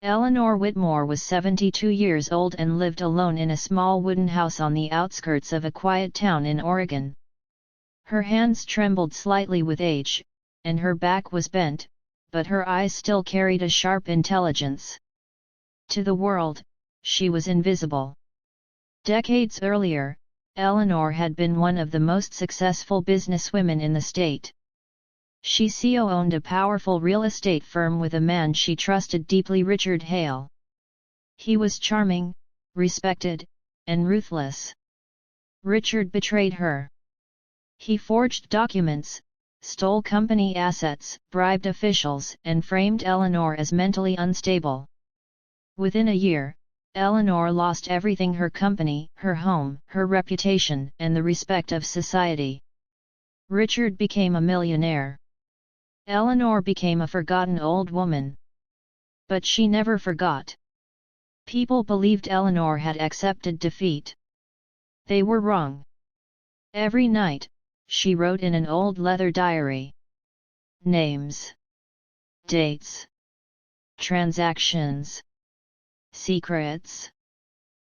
Eleanor Whitmore was 72 years old and lived alone in a small wooden house on the outskirts of a quiet town in Oregon. Her hands trembled slightly with age, and her back was bent, but her eyes still carried a sharp intelligence. To the world, she was invisible. Decades earlier, Eleanor had been one of the most successful businesswomen in the state. She co-owned a powerful real estate firm with a man she trusted deeply, Richard Hale. He was charming, respected, and ruthless. Richard betrayed her. He forged documents, stole company assets, bribed officials, and framed Eleanor as mentally unstable. Within a year, Eleanor lost everything: her company, her home, her reputation, and the respect of society. Richard became a millionaire. Eleanor became a forgotten old woman. But she never forgot. People believed Eleanor had accepted defeat. They were wrong. Every night, she wrote in an old leather diary. Names. Dates. Transactions. Secrets.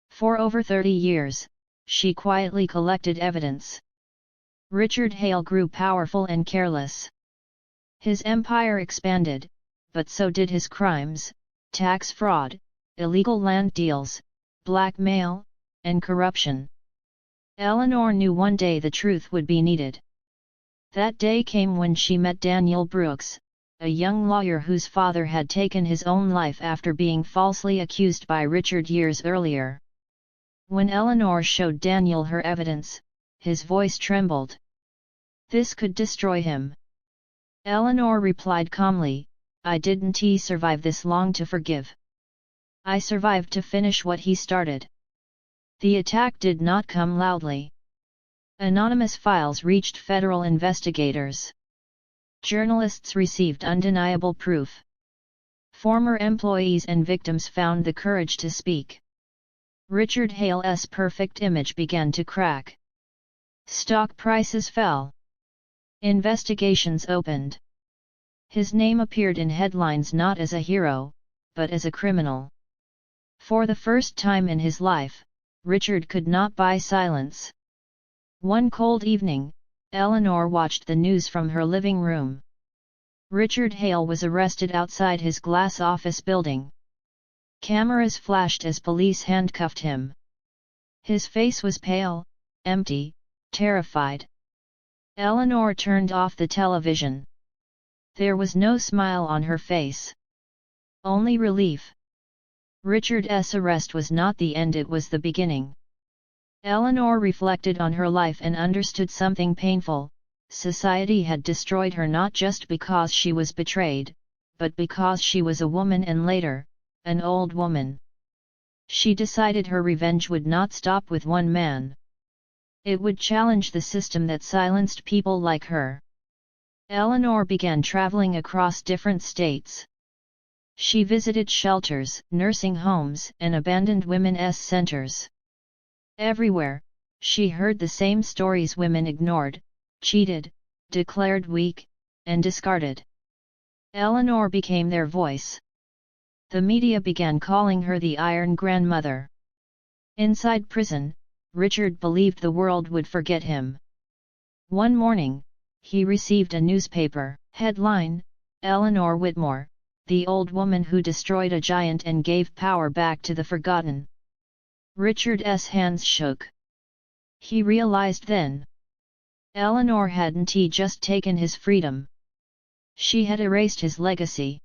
For over 30 years, she quietly collected evidence. Richard Hale grew powerful and careless. His empire expanded, but so did his crimes: tax fraud, illegal land deals, blackmail, and corruption. Eleanor knew one day the truth would be needed. That day came when she met Daniel Brooks, a young lawyer whose father had taken his own life after being falsely accused by Richard years earlier. When Eleanor showed Daniel her evidence, his voice trembled. This could destroy him. Eleanor replied calmly, "I didn't survive this long to forgive. I survived to finish what he started." The attack did not come loudly. Anonymous files reached federal investigators. Journalists received undeniable proof. Former employees and victims found the courage to speak. Richard Hale's perfect image began to crack. Stock prices fell. Investigations opened. His name appeared in headlines not as a hero, but as a criminal. For the first time in his life, Richard could not buy silence. One cold evening, Eleanor watched the news from her living room. Richard Hale was arrested outside his glass office building. Cameras flashed as police handcuffed him. His face was pale, empty, terrified. Eleanor turned off the television. There was no smile on her face. Only relief. Richard's arrest was not the end, it was the beginning. Eleanor reflected on her life and understood something painful: society had destroyed her not just because she was betrayed, but because she was a woman and later, an old woman. She decided her revenge would not stop with one man. It would challenge the system that silenced people like her. Eleanor began traveling across different states. She visited shelters, nursing homes, and abandoned women's centers. Everywhere, she heard the same stories: women ignored, cheated, declared weak, and discarded. Eleanor became their voice. The media began calling her the Iron Grandmother. Inside prison, Richard believed the world would forget him. One morning, he received a newspaper headline: Eleanor Whitmore, the old woman who destroyed a giant and gave power back to the forgotten. Richard's hands shook. He realized then. Eleanor hadn't just taken his freedom. She had erased his legacy.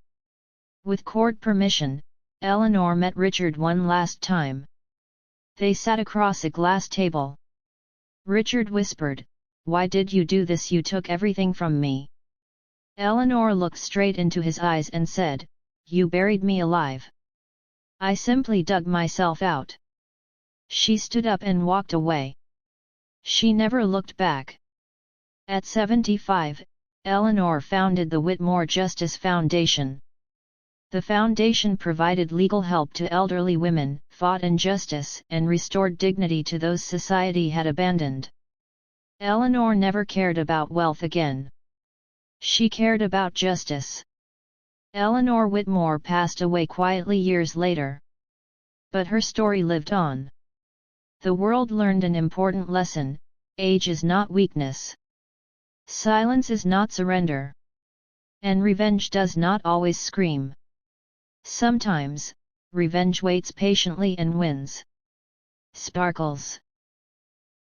With court permission, Eleanor met Richard one last time. They sat across a glass table. Richard whispered, "Why did you do this? You took everything from me." Eleanor looked straight into his eyes and said, "You buried me alive. I simply dug myself out." She stood up and walked away. She never looked back. At 75, Eleanor founded the Whitmore Justice Foundation. The foundation provided legal help to elderly women, fought injustice, and restored dignity to those society had abandoned. Eleanor never cared about wealth again. She cared about justice. Eleanor Whitmore passed away quietly years later. But her story lived on. The world learned an important lesson: age is not weakness. Silence is not surrender. And revenge does not always scream. Sometimes, revenge waits patiently and wins. Sparkles.